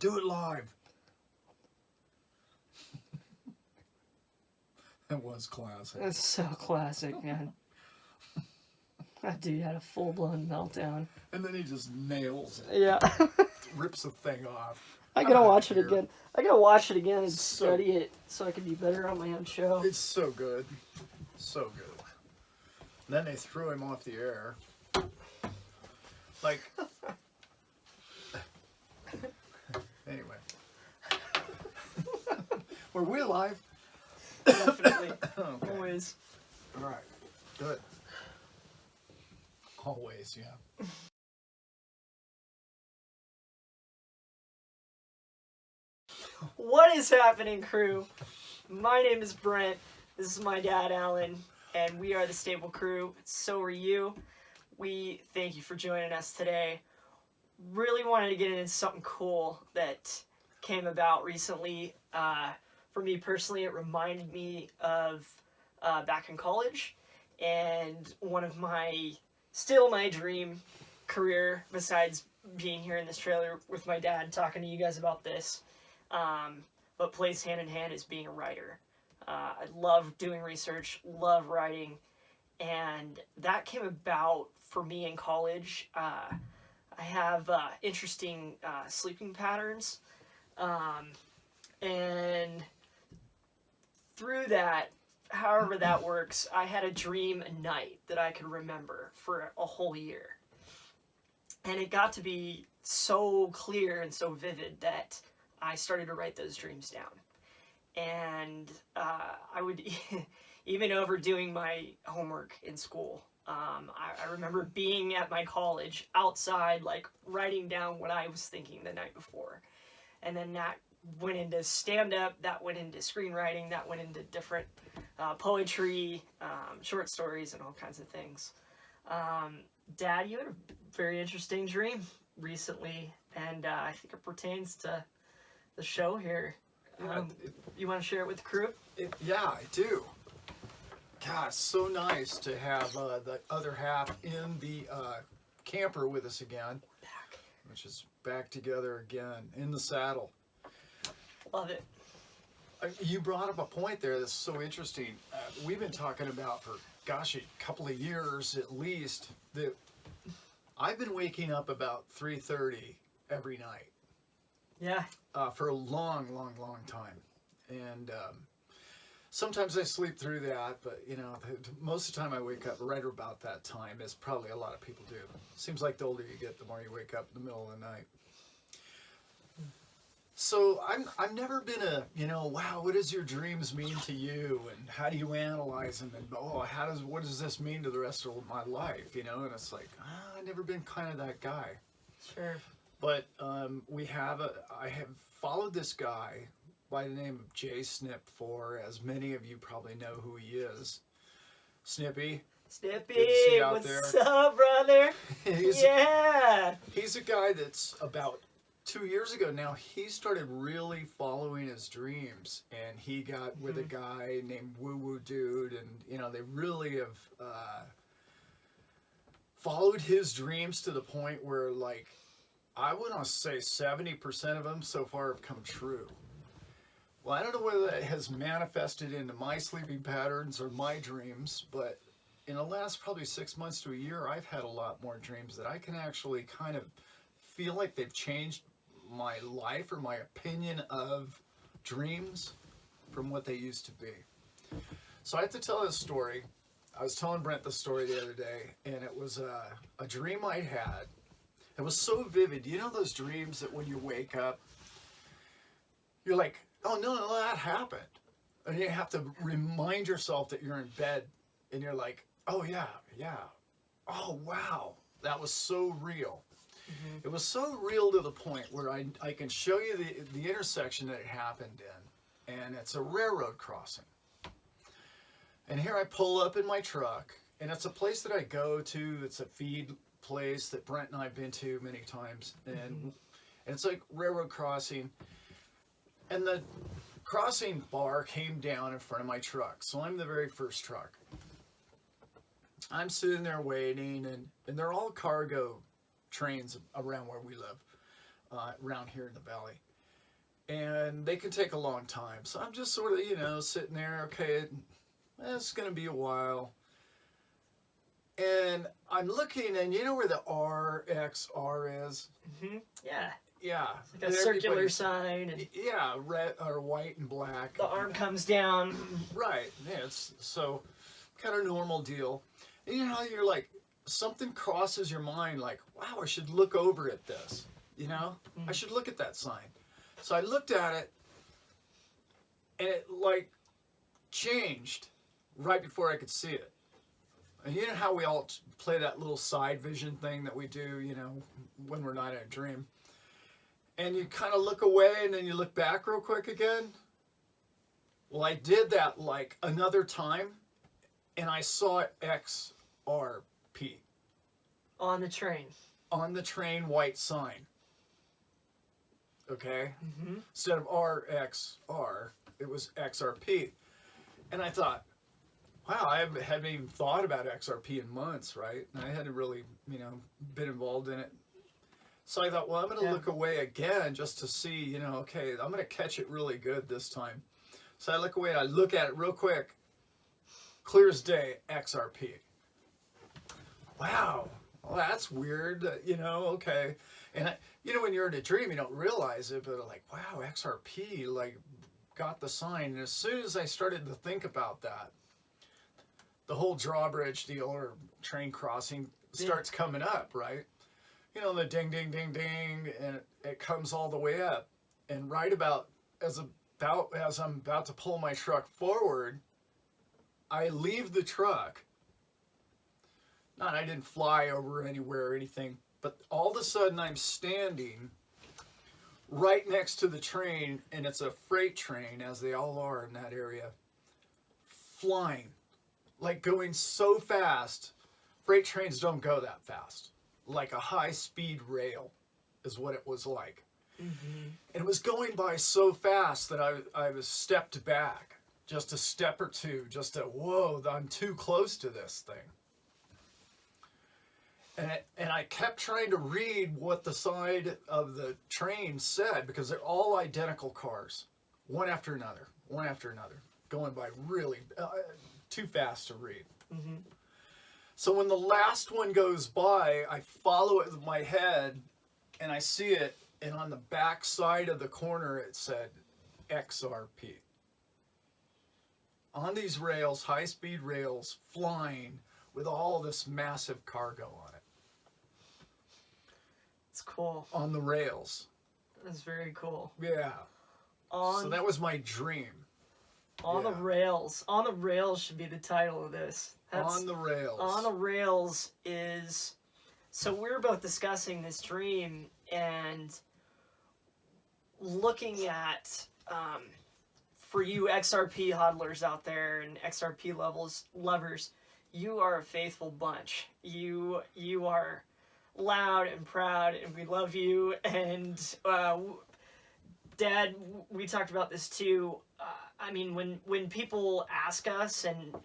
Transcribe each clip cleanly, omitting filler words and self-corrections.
Do it live. That was classic. That's so classic, man. That dude had a full-blown meltdown. And then he just nails it. Yeah. Rips the thing off. I gotta watch it again. I gotta watch it again and So- study it so I can be better on my own show. It's so good. So good. And then they threw him off the air. Like... Anyway. Were we live? Definitely. Okay. Always. All right. Good. Always, yeah. What is happening, crew? My name is Brent. This is my dad, Allan, and we are the Stable Crew. So are you. We thank you for joining us today. Really wanted to get into something cool that came about recently. For me personally, it reminded me of back in college, and one of my dream career, besides being here in this trailer with my dad talking to you guys about this, but plays hand in hand is being a writer. I love doing research, love writing, and that came about for me in college. I have interesting sleeping patterns, and through that, however that works, I had a dream a night that I could remember for a whole year. And it got to be so clear and so vivid that I started to write those dreams down. And I would, even overdoing my homework in school, I remember being at my college outside, like writing down what I was thinking the night before. And then that went into stand-up, that went into screenwriting, that went into different poetry, short stories, and all kinds of things. Dad, you had a very interesting dream recently, and I think it pertains to the show here. You want to share it with the crew? Yeah, I do. God, it's so nice to have the other half in the camper with us again. Back. Which is back together again, in the saddle. Love it. You brought up a point there that's so interesting. We've been talking about for, gosh, a couple of years at least, that I've been waking up about 3:30 every night. Yeah. For a long, long, long time. And sometimes I sleep through that, but, you know, most of the time I wake up right about that time, as probably a lot of people do. Seems like the older you get, the more you wake up in the middle of the night. So I've never been a, you know, wow, what does your dreams mean to you, and how do you analyze them, and what does this mean to the rest of my life, you know? And it's like, I've never been kind of that guy. Sure. But I have followed this guy by the name of Jay Snip for, as many of you probably know who he is. Snippy. Snippy, Good to see you out what's there. up, brother? Yeah. He's a guy that's about 2 years ago now, he started really following his dreams, and he got with a guy named Woo Woo Dude, and, you know, they really have followed his dreams to the point where, like, I would want to say 70% of them so far have come true. Well, I don't know whether that has manifested into my sleeping patterns or my dreams, but in the last probably 6 months to a year, I've had a lot more dreams that I can actually kind of feel like they've changed my life or my opinion of dreams from what they used to be. So I have to tell this story. I was telling Brent this story the other day, and it was a dream I had. It was so vivid. You know those dreams that when you wake up, you're like, oh, no, that happened. And you have to remind yourself that you're in bed, and you're like, oh, yeah. Oh, wow. That was so real. Mm-hmm. It was so real to the point where I can show you the intersection that it happened in, and it's a railroad crossing. And here I pull up in my truck, and it's a place that I go to. It's a feed place that Brent and I have been to many times, and it's like railroad crossing. And the crossing bar came down in front of my truck, so I'm the very first truck. I'm sitting there waiting, and they're all cargo trains around where we live, around here in the valley. and they can take a long time. So I'm just sort of, you know, sitting there, okay, it's going to be a while. And I'm looking, and you know where the RXR is? Mm-hmm. Yeah. Yeah. Like a circular sign. And yeah, red or white and black. the arm comes down. Right. Yeah, it's so kind of normal deal. And you know how you're like, something crosses your mind like, wow, I should look over at this. You know? I should look at that sign. So I looked at it, and it like changed right before I could see it. And you know how we all play that little side vision thing that we do, you know, when we're not in a dream. And you kind of look away and then you look back real quick again. Well, I did that like another time, and I saw XRP. On the train. On the train, white sign. Okay? Mm-hmm. Instead of RXR, it was XRP. And I thought, wow, I hadn't even thought about XRP in months, right? And I hadn't really, you know, been involved in it. So I thought, well, I'm going to look away again just to see, you know, okay, I'm going to catch it really good this time. So I look away and I look at it real quick. Clear as day, XRP. Wow, well, that's weird, you know, okay. And, you know, when you're in a dream, you don't realize it, but like, wow, XRP, like, got the sign. And as soon as I started to think about that, the whole drawbridge deal or train crossing starts coming up, right? You know, the ding, ding, ding, ding, and it comes all the way up. And right about as I'm about to pull my truck forward, I leave the truck. I didn't fly over anywhere or anything, but all of a sudden I'm standing right next to the train, and it's a freight train, as they all are in that area, flying. Like going so fast. Freight trains don't go that fast. Like a high-speed rail is what it was like. Mm-hmm. And it was going by so fast that I was stepped back just a step or two, just to, whoa, I'm too close to this thing. And I kept trying to read what the side of the train said, because they're all identical cars, one after another, going by really too fast to read. Mm-hmm. So when the last one goes by, I follow it with my head, and I see it, and on the back side of the corner it said XRP. On these rails, high-speed rails, flying with all this massive cargo on it. It's cool. On the rails. That's very cool. Yeah. So that was my dream. On the rails. On the rails should be the title of this. On the rails. On the rails is... So we were both discussing this dream and looking at... for you XRP hodlers out there and XRP lovers, you are a faithful bunch. You are loud and proud, and we love you. And Dad, we talked about this too. I mean, when people ask us, and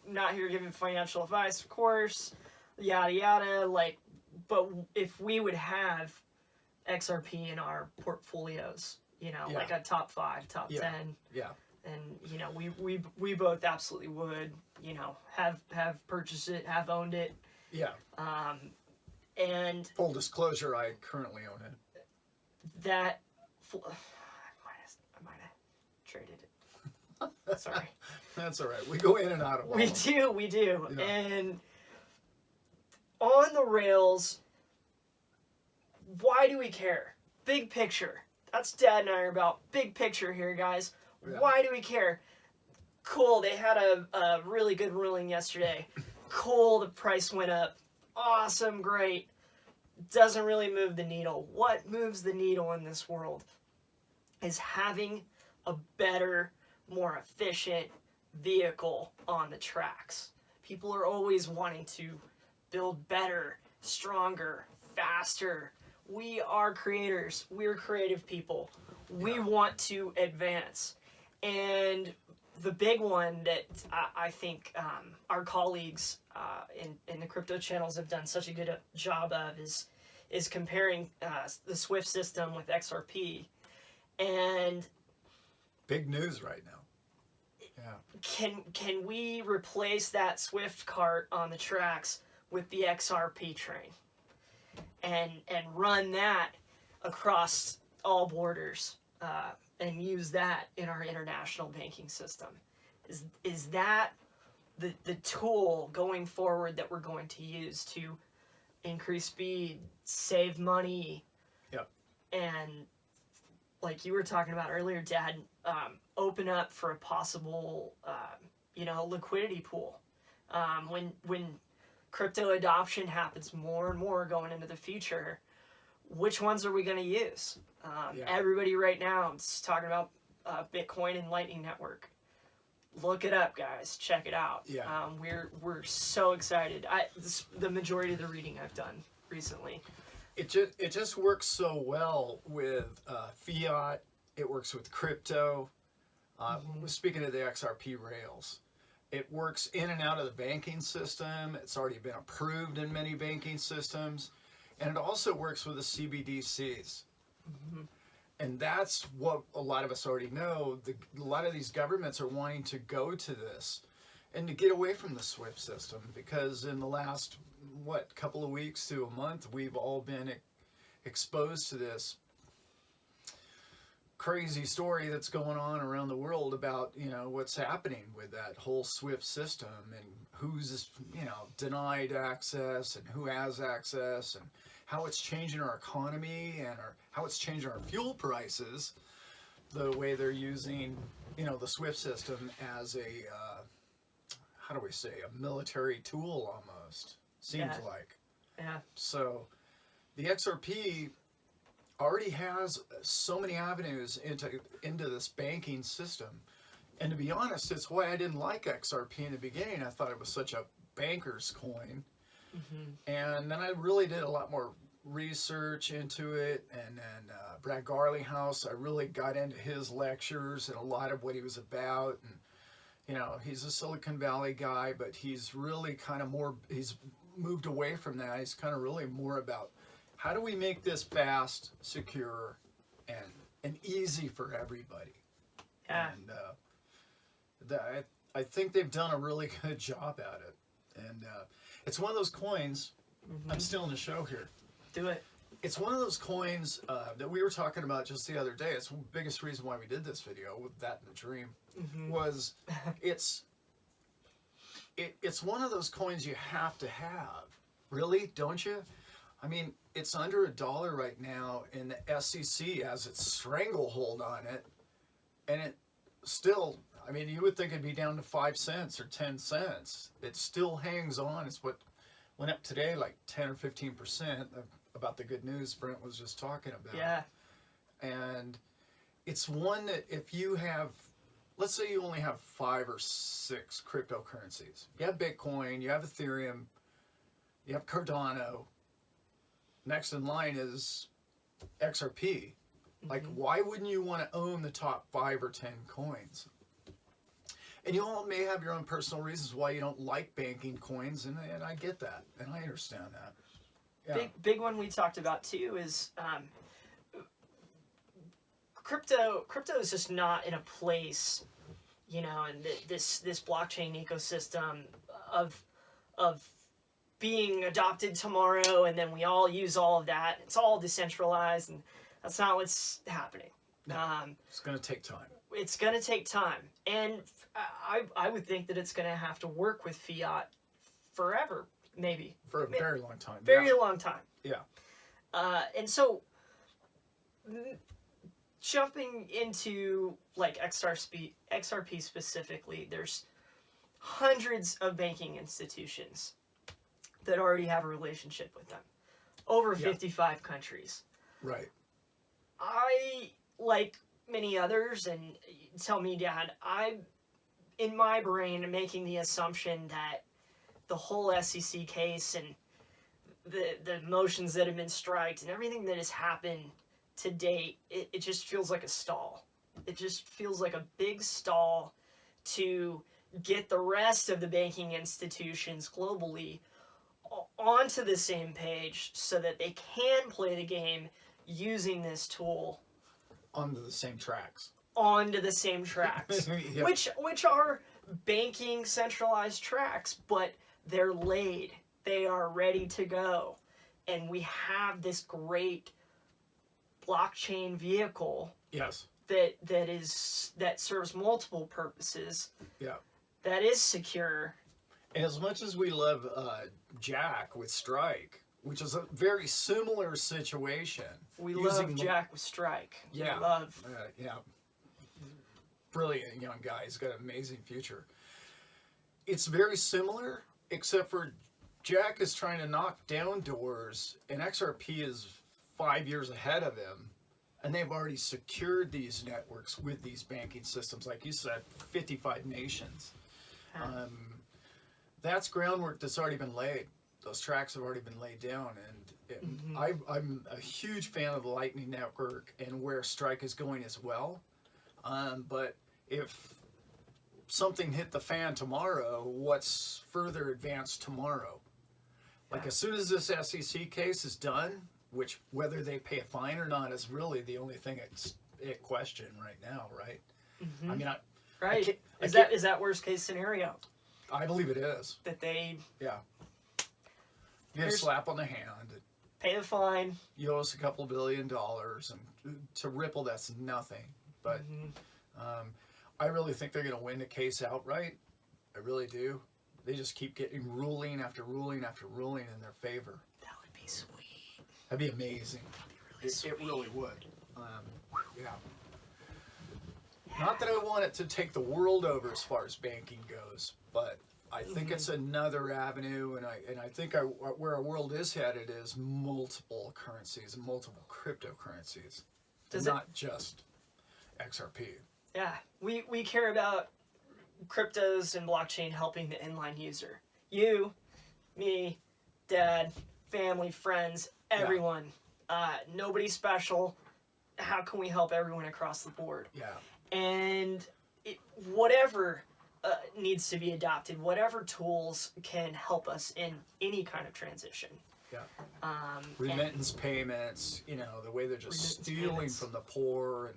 not here giving financial advice, of course, yada yada, like, but if we would have XRP in our portfolios, you know, like a top 5, top 10. Yeah. And, you know, we both absolutely would, you know, have purchased it, have owned it. Yeah. And full disclosure, I currently own it. That I might have traded it. Sorry. That's all right. We go in and out of it. We do. Yeah. And on the rails, why do we care? Big picture. That's Dad and I are about. Big picture here, guys. Yeah. Why do we care? Cool, they had a really good ruling yesterday. Cool, the price went up. Awesome, great. Doesn't really move the needle. What moves the needle in this world is having a better, more efficient vehicle on the tracks. People are always wanting to build better, stronger, faster. We are creators. We're creative people. We want to advance. And the big one that I think our colleagues in the crypto channels have done such a good job of is comparing the SWIFT system with XRP. And big news right now. Yeah. Can we replace that Swift cart on the tracks with the XRP train and run that across all borders and use that in our international banking system? Is that the tool going forward that we're going to use to increase speed, save money, Yep. and like you were talking about earlier, Dad, open up for a possible, liquidity pool. When crypto adoption happens more and more going into the future, which ones are we going to use? Everybody right now is talking about Bitcoin and Lightning Network. Look it up, guys. Check it out. Yeah. We're so excited. The majority of the reading I've done recently. It just works so well with fiat. It works with crypto. Speaking of the XRP rails, it works in and out of the banking system. It's already been approved in many banking systems, and it also works with the CBDCs. And that's what a lot of us already know. A lot of these governments are wanting to go to this and to get away from the SWIFT system, because in the last, couple of weeks to a month, we've all been exposed to this crazy story that's going on around the world about, what's happening with that whole SWIFT system and who's, denied access and who has access, and how it's changing our economy and how it's changing our fuel prices, the way they're using, the SWIFT system as a, a military tool almost, seems like. Yeah. So the XRP already has so many avenues into this banking system. And to be honest, it's why I didn't like XRP in the beginning. I thought it was such a banker's coin. And then I really did a lot more research into it, and then Brad Garlinghouse, I really got into his lectures and a lot of what he was about. And he's a Silicon Valley guy, but he's really kind of he's moved away from that. He's kind of really more about how do we make this fast, secure, and easy for everybody. And I think they've done a really good job at it. And it's one of those coins. I'm still in the show here. Do it. It's one of those coins that we were talking about just the other day. It's the biggest reason why we did this video with that in the dream. Was it's one of those coins you have to have. Really, don't you? I mean, it's under $1 right now, and the SEC has its stranglehold on it, and it still, I mean, you would think it'd be down to 5 cents or 10 cents. It still hangs on. It's what went up today, like 10 or 15%, about the good news Brent was just talking about. Yeah. And it's one that if you have, let's say you only have 5 or 6 cryptocurrencies. You have Bitcoin, you have Ethereum, you have Cardano. Next in line is XRP. Like, why wouldn't you want to own the top 5 or 10 coins? And you all may have your own personal reasons why you don't like banking coins, and I get that, and I understand that. Yeah. Big one we talked about too is crypto is just not in a place, in this blockchain ecosystem of being adopted tomorrow, and then we all use all of that. It's all decentralized, and that's not what's happening. No, it's going to take time. It's going to take time, and I would think that it's going to have to work with fiat forever, maybe. For a very long time. Very long time. Yeah. And so, jumping into like XRP specifically, there's hundreds of banking institutions that already have a relationship with them. Over 55 countries. Right. I, like many others, and tell me, Dad, I'm, in my brain, making the assumption that the whole SEC case and the motions that have been striked and everything that has happened to date, it just feels like a stall. It just feels like a big stall to get the rest of the banking institutions globally onto the same page so that they can play the game using this tool onto the same tracks. onto the same tracks, Yep. which are banking centralized tracks, but they're laid. They are ready to go, and we have this great blockchain vehicle Yes. that serves multiple purposes. Yeah. That is secure. And as much as we love Jack with Strike, which is a very similar situation. We love Jack with Strike. Yeah. We love. Yeah. Brilliant young guy. He's got an amazing future. It's very similar, except for Jack is trying to knock down doors, and XRP is 5 years ahead of him. And they've already secured these networks with these banking systems, like you said, 55 nations. That's groundwork that's already been laid. Those tracks have already been laid down, and I'm a huge fan of the Lightning Network and where Strike is going as well. But if something hit the fan tomorrow, what's further advanced tomorrow? Like as soon as this SEC case is done, which whether they pay a fine or not is really the only thing it's at question right now, right? I mean, Right. Is that worst case scenario? I believe it is. That they Yeah. You get a slap on the hand. pay the fine. You owe us a couple $1 billion, and to Ripple, that's nothing. But I really think they're going to win the case outright. I really do. They just keep getting ruling after ruling after ruling in their favor. That would be sweet. That'd be amazing. It really would. Yeah. Not that I want it to take the world over as far as banking goes, but I think it's another avenue, and I think where our world is headed is multiple currencies, multiple cryptocurrencies, not just XRP. Yeah, we care about cryptos and blockchain helping the inline user. You, me, dad, family, friends, everyone. Nobody special. How can we help everyone across the board? Yeah. And whatever needs to be adopted, whatever tools can help us in any kind of transition. Yeah. Remittance payments, the way they're just stealing from the poor,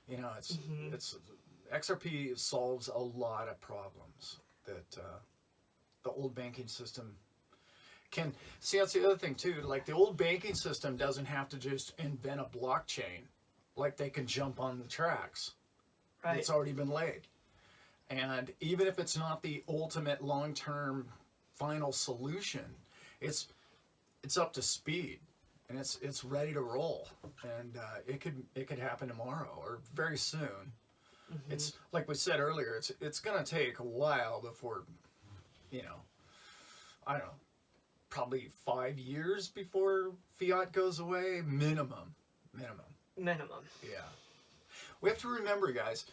and it's XRP solves a lot of problems that the old banking system can see. That's the other thing too. Like the old banking system doesn't have to just invent a blockchain. Like they can jump on the tracks. Right. It's already been laid. And even if it's not the ultimate long-term final solution, it's up to speed, and it's ready to roll, and it could happen tomorrow or very soon. It's like we said earlier. It's going to take a while before, I don't know, probably 5 years before fiat goes away, minimum. Yeah. We have to remember, guys,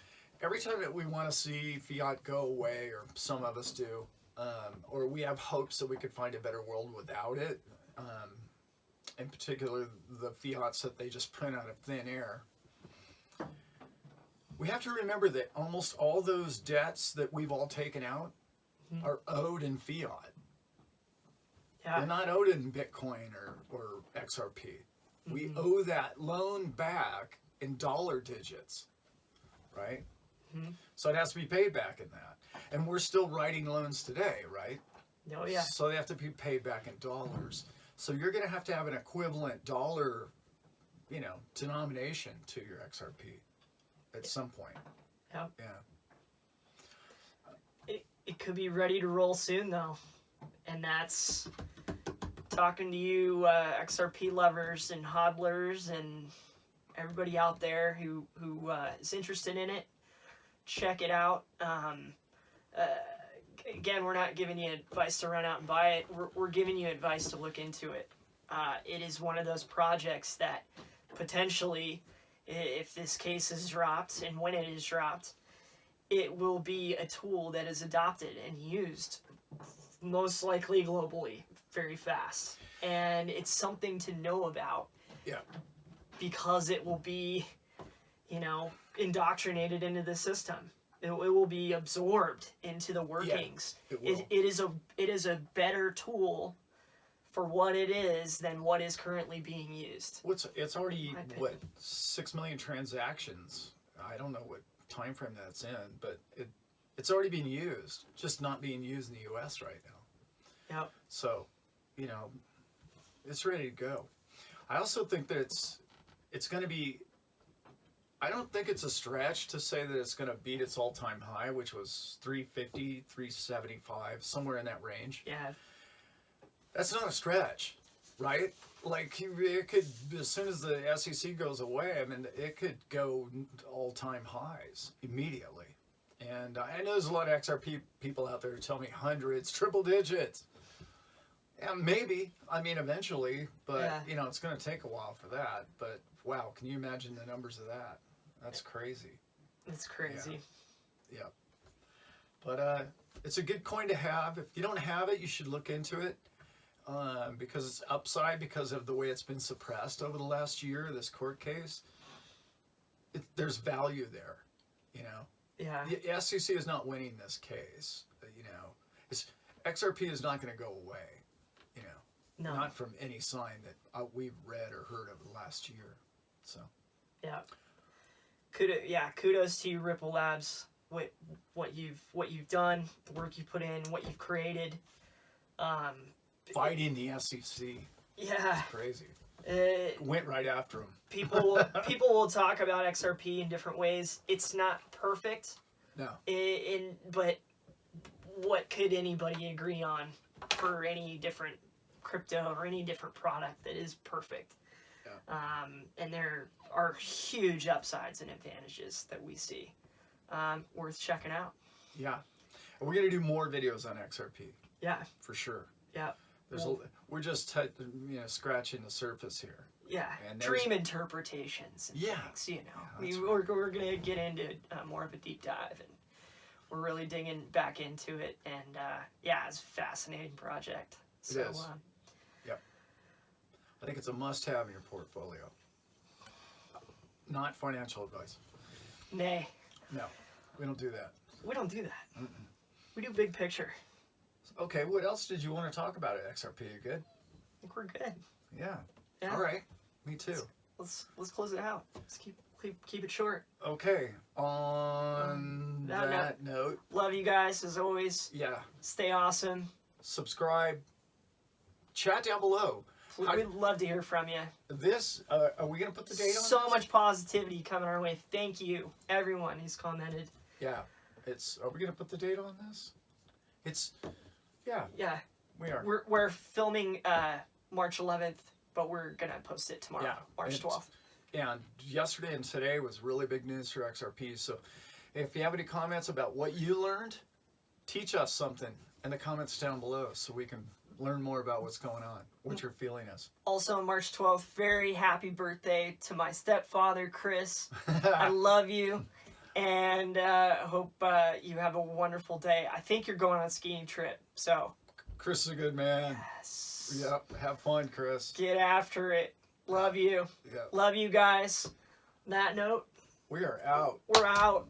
every time that we want to see fiat go away, or some of us do, or we have hopes that we could find a better world without it, in particular the fiats that they just print out of thin air, we have to remember that almost all those debts that we've all taken out are owed in fiat. Yeah. They're not owed in Bitcoin or XRP. We owe that loan back in dollar digits, right? So it has to be paid back in that. And we're still writing loans today, right? Oh, yeah. So they have to be paid back in dollars. So you're going to have an equivalent dollar, denomination to your XRP at some point. Yep. Yeah. It could be ready to roll soon, though. And that's talking to you XRP lovers and hodlers and everybody out there who is interested in it. Check it out. Again, we're not giving you advice to run out and buy it. We're giving you advice to look into it. It is one of those projects that potentially, if this case is dropped and when it is dropped, it will be a tool that is adopted and used most likely globally very fast. And it's something to know about. Yeah. Because it will be, indoctrinated into the system. It will be absorbed into the workings. Yeah, it will. It is a better tool for what it is than what is currently being used. It's already My opinion. what 6 million transactions. I don't know what time frame that's in, but it's already being used, just not being used in the U.S. right now. Yep. So, you know, it's ready to go. I also think that it's going to be. I don't think it's a stretch to say that it's going to beat its all-time high, which was 350, 375, somewhere in that range. Yeah. That's not a stretch, right? Like, it could, as soon as the SEC goes away, I mean, it could go all-time highs immediately. And I know there's a lot of XRP people out there who tell me hundreds, triple digits. Yeah, maybe. I mean, eventually, but, Yeah. you know, it's going to take a while for that. But, wow, can you imagine the numbers of that? That's crazy. It's crazy. Yeah. But it's a good coin to have. If you don't have it, you should look into it. Because it's upside because of the way it's been suppressed over the last year, this court case. There's value there, you know. Yeah. The SEC is not winning this case, you know. XRP is not going to go away, you know. No. Not from any sign that we've read or heard of the last year. So. Yeah. Kudos to you, Ripple Labs. What you've done, the work you put in, what you've created. Fighting the SEC. Yeah. It's crazy. Uh, Went right after them. people will talk about XRP in different ways. It's not perfect. No. But what could anybody agree on for any different crypto or any different product that is perfect? Yeah. And there are huge upsides and advantages that we see. Worth checking out. Yeah. And we're going to do more videos on XRP. Yeah. For sure. Yeah. We're just scratching the surface here. Yeah, And dream interpretations and Yeah. things, you know. Yeah, We're going to get into more of a deep dive, and we're really digging back into it. And yeah, it's a fascinating project. So, It is. Yep. I think it's a must-have in your portfolio. Not financial advice. Nay, No, we don't do that. we don't do that. We do big picture. Okay, what else did you want to talk about at XRP? You good? I think we're good. Yeah. Yeah. All right. Me too. Let's close it out. Let's keep it short. Okay. On That that note, Love you guys as always. yeah. Stay awesome. Subscribe. Chat down below. We'd love to hear from you. This, are we going to put the date on So this? much positivity coming our way. Thank you, everyone who's commented. Yeah. Are we going to put the date on this? Yeah, Yeah, we are. we're filming March 11th, but we're gonna post it tomorrow, Yeah, March 12th. And yesterday and today was really big news for XRP. So if you have any comments about what you learned, teach us something in the comments down below so we can learn more about what's going on, what your feeling is. Also, March 12th, very happy birthday to my stepfather, Chris. I love you, and hope you have a wonderful day. I think you're going on a skiing trip, so Chris is a good man. yes. Yep. Have fun, Chris. Get after it. Love you. Yep. Love you guys. On that note, We are out. we're out.